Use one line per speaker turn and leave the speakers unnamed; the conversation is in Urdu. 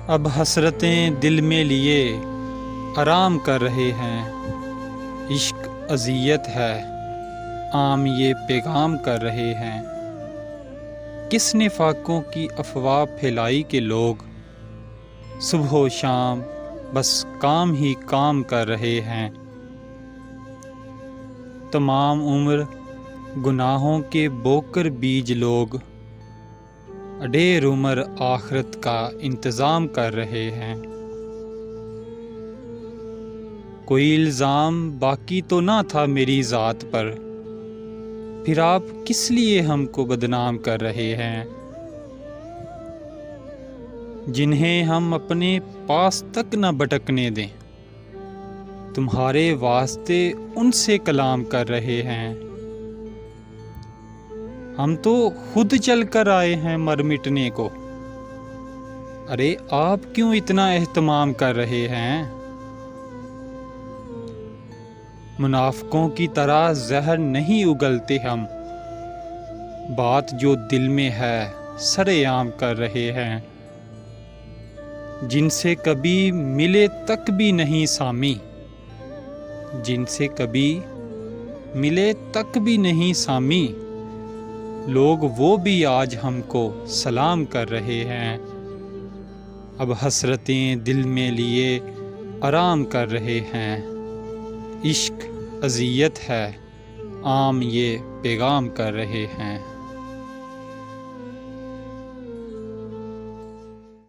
اب حسرتیں دل میں لیے آرام کر رہے ہیں، عشق اذیت ہے عام یہ پیغام کر رہے ہیں۔ کس نے فاقوں کی افواہ پھیلائی کہ لوگ صبح و شام بس کام ہی کام کر رہے ہیں۔ تمام عمر گناہوں کے بوکر بیج لوگ اڈیر عمر آخرت کا انتظام کر رہے ہیں۔ کوئی الزام باقی تو نہ تھا میری ذات پر، پھر آپ کس لیے ہم کو بدنام کر رہے ہیں؟ جنہیں ہم اپنے پاس تک نہ بٹکنے دیں، تمہارے واسطے ان سے کلام کر رہے ہیں۔ ہم تو خود چل کر آئے ہیں مر مٹنے کو، ارے آپ کیوں اتنا اہتمام کر رہے ہیں؟ منافقوں کی طرح زہر نہیں اگلتے ہم، بات جو دل میں ہے سرے عام کر رہے ہیں۔ جن سے کبھی ملے تک بھی نہیں سامی، جن سے کبھی ملے تک بھی نہیں سامی، لوگ وہ بھی آج ہم کو سلام کر رہے ہیں۔ اب حسرتیں دل میں لیے آرام کر رہے ہیں، عشق اذیت ہے عام یہ پیغام کر رہے ہیں۔